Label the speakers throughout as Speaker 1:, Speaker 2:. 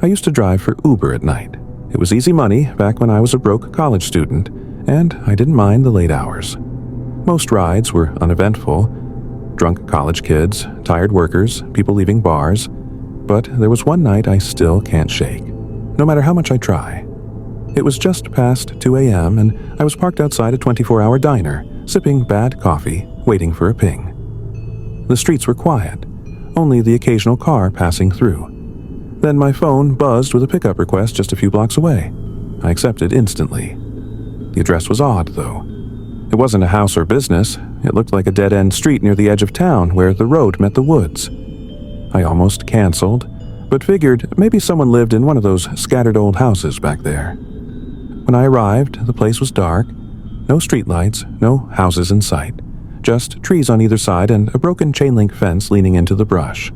Speaker 1: I used to drive for Uber at night. It was easy money back when I was a broke college student, and I didn't mind the late hours. Most rides were uneventful. Drunk college kids, tired workers, people leaving bars. But there was one night I still can't shake, no matter how much I try. It was just past 2 a.m. and I was parked outside a 24-hour diner, sipping bad coffee, waiting for a ping. The streets were quiet, only the occasional car passing through. Then my phone buzzed with a pickup request just a few blocks away. I accepted instantly. The address was odd, though. It wasn't a house or business. It looked like a dead-end street near the edge of town where the road met the woods. I almost canceled, but figured maybe someone lived in one of those scattered old houses back there. When I arrived, the place was dark. No streetlights, no houses in sight. Just trees on either side and a broken chain-link fence leaning into the brush.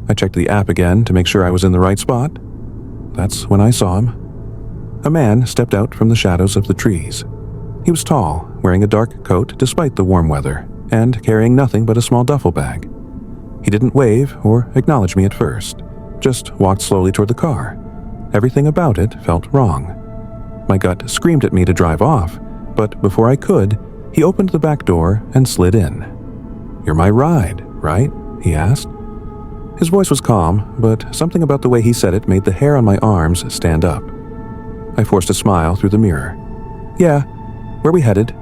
Speaker 1: I checked the app again to make sure I was in the right spot. That's when I saw him. A man stepped out from the shadows of the trees. He was tall, wearing a dark coat despite the warm weather, and carrying nothing but a small duffel bag. He didn't wave or acknowledge me at first, just walked slowly toward the car. Everything about it felt wrong. My gut screamed at me to drive off, but before I could, he opened the back door and slid in. "You're my ride, right?" he asked. His voice was calm, but something about the way he said it made the hair on my arms stand up. I forced a smile through the mirror. "Yeah, where we headed?"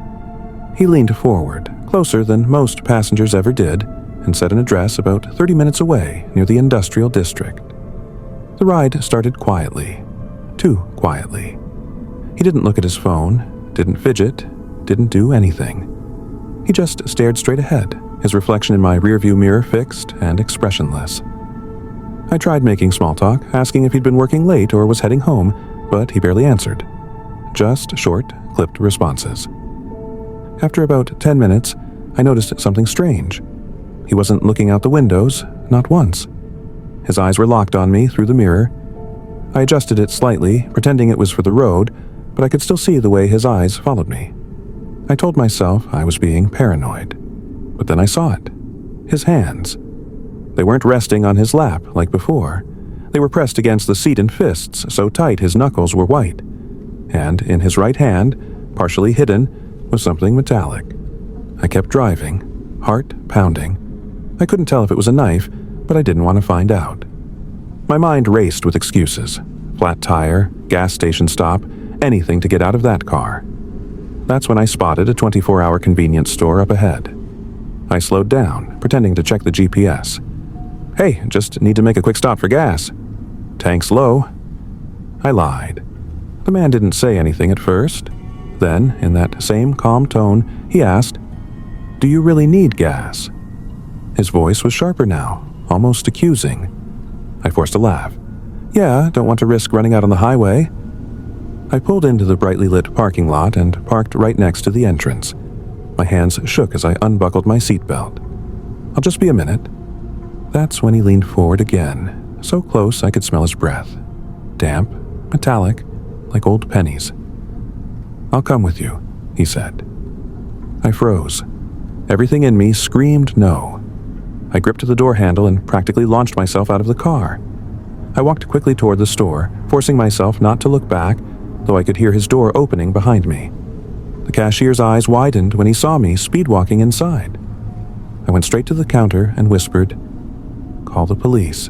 Speaker 1: He leaned forward, closer than most passengers ever did, and said an address about 30 minutes away near the industrial district. The ride started quietly. Too quietly. He didn't look at his phone, didn't fidget, didn't do anything. He just stared straight ahead, his reflection in my rearview mirror fixed and expressionless. I tried making small talk, asking if he'd been working late or was heading home, but he barely answered. Just short, clipped responses. After about 10 minutes, I noticed something strange. He wasn't looking out the windows, not once. His eyes were locked on me through the mirror. I adjusted it slightly, pretending it was for the road, but I could still see the way his eyes followed me. I told myself I was being paranoid. But then I saw it. His hands. They weren't resting on his lap like before. They were pressed against the seat in fists so tight his knuckles were white. And in his right hand, partially hidden, was something metallic. I kept driving, heart pounding. I couldn't tell if it was a knife, but I didn't want to find out. My mind raced with excuses. Flat tire, gas station stop, anything to get out of that car. That's when I spotted a 24-hour convenience store up ahead. I slowed down, pretending to check the GPS. "Hey, just need to make a quick stop for gas." "Tank's low." I lied. The man didn't say anything at first. Then, in that same calm tone, he asked, "Do you really need gas?" His voice was sharper now, almost accusing. I forced a laugh. "Yeah, don't want to risk running out on the highway." I pulled into the brightly lit parking lot and parked right next to the entrance. My hands shook as I unbuckled my seatbelt. "I'll just be a minute." That's when he leaned forward again, so close I could smell his breath. Damp, metallic, like old pennies. "I'll come with you," he said. I froze. Everything in me screamed no. I gripped the door handle and practically launched myself out of the car. I walked quickly toward the store, forcing myself not to look back, though I could hear his door opening behind me. The cashier's eyes widened when he saw me speed-walking inside. I went straight to the counter and whispered, "Call the police.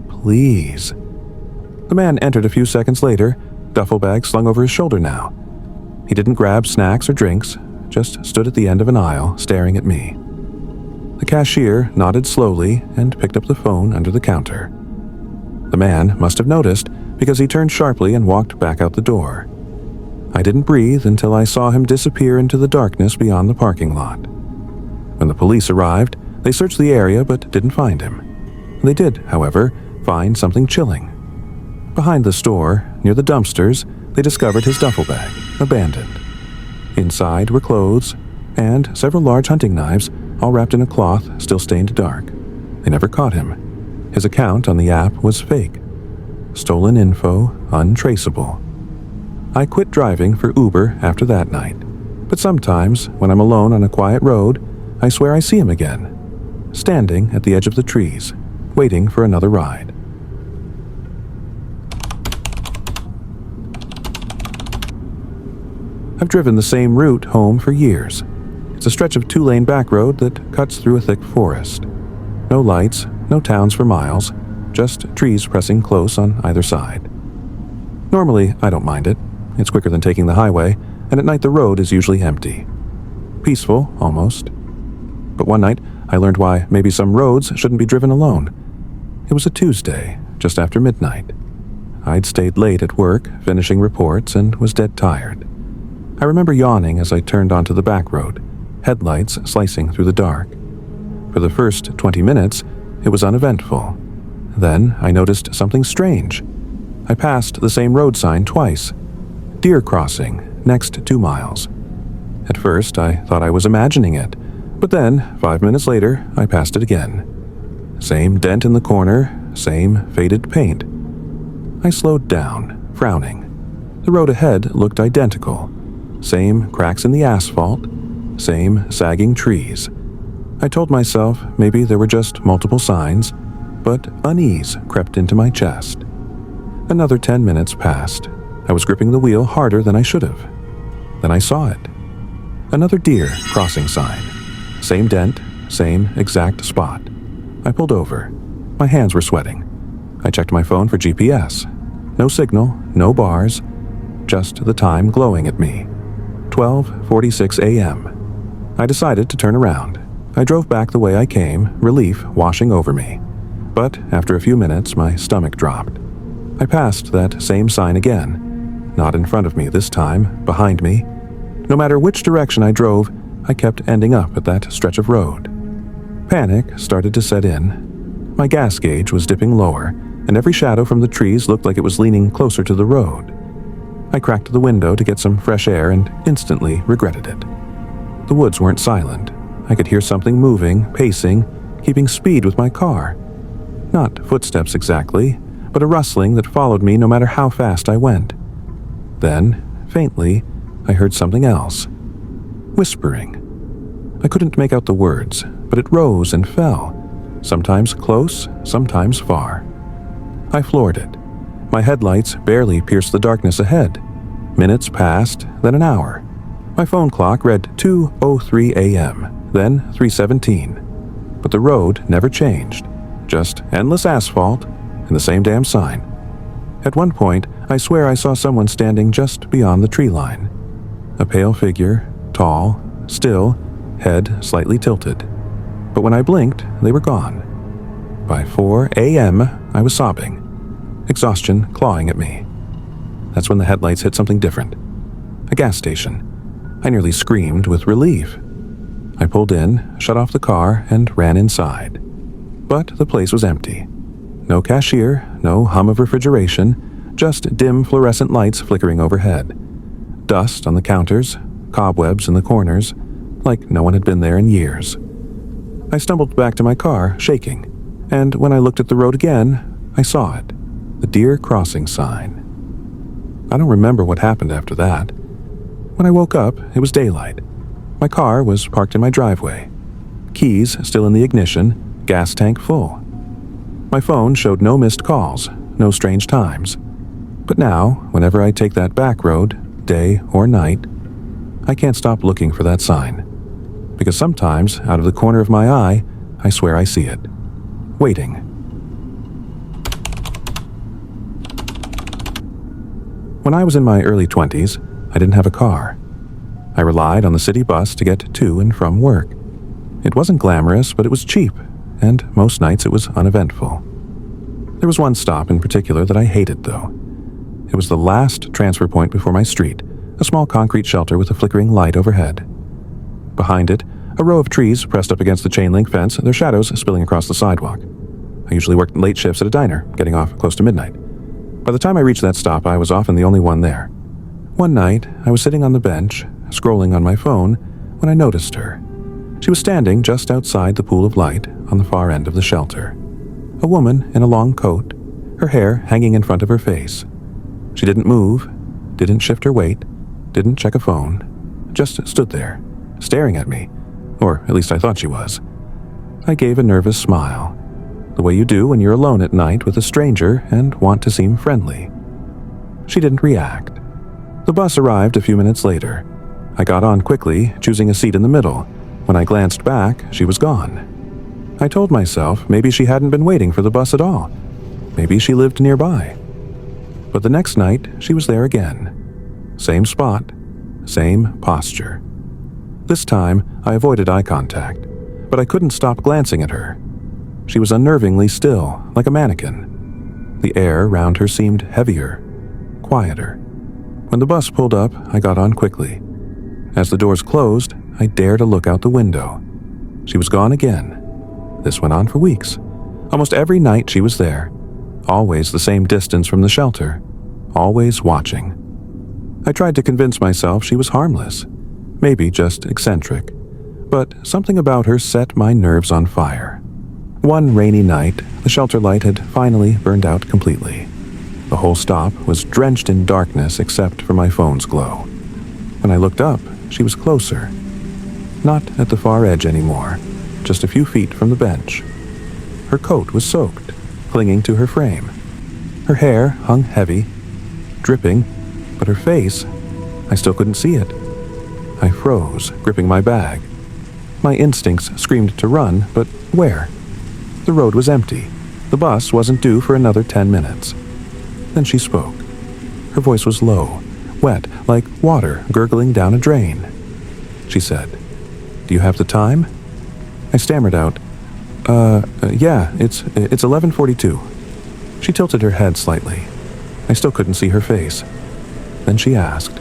Speaker 1: Please." The man entered a few seconds later, duffel bag slung over his shoulder now. He didn't grab snacks or drinks, just stood at the end of an aisle, staring at me. The cashier nodded slowly and picked up the phone under the counter. The man must have noticed because he turned sharply and walked back out the door. I didn't breathe until I saw him disappear into the darkness beyond the parking lot. When the police arrived, they searched the area but didn't find him. They did, however, find something chilling. Behind the store, near the dumpsters, they discovered his duffel bag, abandoned. Inside were clothes and several large hunting knives, all wrapped in a cloth still stained dark. They never caught him. His account on the app was fake. Stolen info, untraceable. I quit driving for Uber after that night, but sometimes, when I'm alone on a quiet road, I swear I see him again, standing at the edge of the trees, waiting for another ride. I've driven the same route home for years. It's a stretch of two-lane back road that cuts through a thick forest. No lights, no towns for miles, just trees pressing close on either side. Normally, I don't mind it. It's quicker than taking the highway, and at night the road is usually empty. Peaceful, almost. But one night, I learned why maybe some roads shouldn't be driven alone. It was a Tuesday, just after midnight. I'd stayed late at work, finishing reports, and was dead tired. I remember yawning as I turned onto the back road, headlights slicing through the dark. For the first 20 minutes, it was uneventful. Then I noticed something strange. I passed the same road sign twice. Deer crossing, next 2 miles. At first, I thought I was imagining it, but then, 5 minutes later, I passed it again. Same dent in the corner, same faded paint. I slowed down, frowning. The road ahead looked identical. Same cracks in the asphalt, same sagging trees. I told myself maybe there were just multiple signs, but unease crept into my chest. Another 10 minutes passed. I was gripping the wheel harder than I should have. Then I saw it. Another deer crossing sign. Same dent, same exact spot. I pulled over. My hands were sweating. I checked my phone for GPS. No signal, no bars, just the time glowing at me. 12:46 a.m. I decided to turn around. I drove back the way I came, relief washing over me. But after a few minutes, my stomach dropped. I passed that same sign again. Not in front of me this time, behind me. No matter which direction I drove, I kept ending up at that stretch of road. Panic started to set in. My gas gauge was dipping lower, and every shadow from the trees looked like it was leaning closer to the road. I cracked the window to get some fresh air and instantly regretted it. The woods weren't silent. I could hear something moving, pacing, keeping speed with my car. Not footsteps exactly, but a rustling that followed me no matter how fast I went. Then, faintly, I heard something else. Whispering. I couldn't make out the words, but it rose and fell, sometimes close, sometimes far. I floored it. My headlights barely pierced the darkness ahead. Minutes passed, then an hour. My phone clock read 2:03 a.m., then 3:17. But the road never changed. Just endless asphalt and the same damn sign. At one point, I swear I saw someone standing just beyond the tree line. A pale figure, tall, still, head slightly tilted. But when I blinked, they were gone. By 4 a.m., I was sobbing, exhaustion clawing at me. That's when the headlights hit something different. A gas station. I nearly screamed with relief. I pulled in, shut off the car, and ran inside. But the place was empty. No cashier, no hum of refrigeration, just dim fluorescent lights flickering overhead. Dust on the counters, cobwebs in the corners, like no one had been there in years. I stumbled back to my car, shaking, and when I looked at the road again, I saw it. The deer crossing sign. I don't remember what happened after that. When I woke up, it was daylight. My car was parked in my driveway. Keys still in the ignition, gas tank full. My phone showed no missed calls, no strange times. But now, whenever I take that back road, day or night, I can't stop looking for that sign. Because sometimes, out of the corner of my eye, I swear I see it. Waiting. When I was in my early 20s, I didn't have a car. I relied on the city bus to get to and from work. It wasn't glamorous, but it was cheap, and most nights it was uneventful. There was one stop in particular that I hated, though. It was the last transfer point before my street, a small concrete shelter with a flickering light overhead. Behind it, a row of trees pressed up against the chain-link fence, their shadows spilling across the sidewalk. I usually worked late shifts at a diner, getting off close to midnight. By the time I reached that stop, I was often the only one there. One night, I was sitting on the bench, scrolling on my phone, when I noticed her. She was standing just outside the pool of light on the far end of the shelter. A woman in a long coat, her hair hanging in front of her face. She didn't move, didn't shift her weight, didn't check a phone, just stood there, staring at me, or at least I thought she was. I gave a nervous smile, the way you do when you're alone at night with a stranger and want to seem friendly. She didn't react. The bus arrived a few minutes later, I got on quickly, choosing a seat in the middle. When I glanced back, she was gone. I told myself maybe she hadn't been waiting for the bus at all. Maybe she lived nearby. But the next night, she was there again. Same spot, same posture. This time, I avoided eye contact, but I couldn't stop glancing at her. She was unnervingly still, like a mannequin. The air around her seemed heavier, quieter. When the bus pulled up, I got on quickly. As the doors closed, I dared to look out the window. She was gone again. This went on for weeks. Almost every night she was there. Always the same distance from the shelter. Always watching. I tried to convince myself she was harmless. Maybe just eccentric. But something about her set my nerves on fire. One rainy night, the shelter light had finally burned out completely. The whole stop was drenched in darkness except for my phone's glow. When I looked up, she was closer. Not at the far edge anymore, just a few feet from the bench. Her coat was soaked, clinging to her frame. Her hair hung heavy, dripping, but her face, I still couldn't see it. I froze, gripping my bag. My instincts screamed to run, but where? The road was empty. The bus wasn't due for another 10 minutes. Then she spoke. Her voice was low, wet, like water gurgling down a drain. She said, "Do you have the time?" I stammered out, yeah, it's 11:42. She tilted her head slightly. I still couldn't see her face. Then she asked,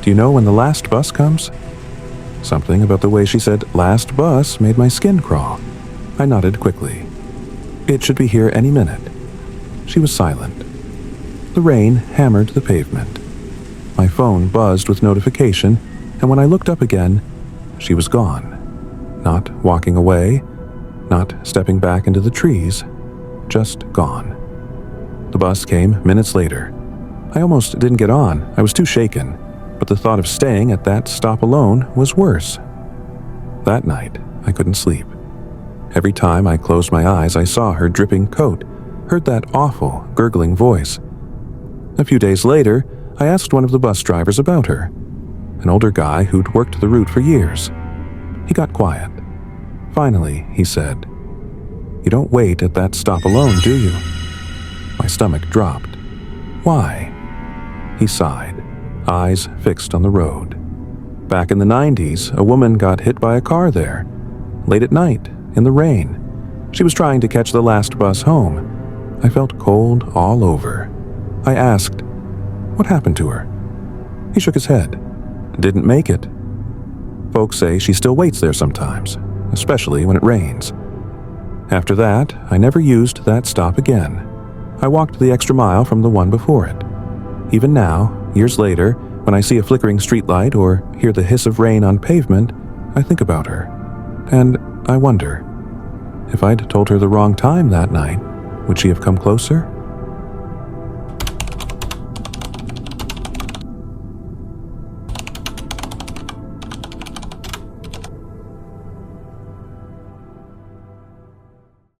Speaker 1: "Do you know when the last bus comes?" Something about the way she said "last bus" made my skin crawl. I nodded quickly. "It should be here any minute." She was silent. The rain hammered the pavement. My phone buzzed with notification, and when I looked up again, she was gone. Not walking away, not stepping back into the trees, just gone. The bus came minutes later. I almost didn't get on. I was too shaken, but the thought of staying at that stop alone was worse. That night, I couldn't sleep. Every time I closed my eyes, I saw her dripping coat, heard that awful, gurgling voice. A few days later, I asked one of the bus drivers about her, an older guy who'd worked the route for years. He got quiet. Finally, he said, "You don't wait at that stop alone, do you?" My stomach dropped. "Why?" He sighed, eyes fixed on the road. Back in the 90s, a woman got hit by a car there, late at night, in the rain. She was trying to catch the last bus home. I felt cold all over. I asked, "What happened to her?" He shook his head. "Didn't make it." Folks say she still waits there sometimes, especially when it rains. After that, I never used that stop again. I walked the extra mile from the one before it. Even now, years later, when I see a flickering streetlight or hear the hiss of rain on pavement, I think about her. And I wonder, if I'd told her the wrong time that night, would she have come closer?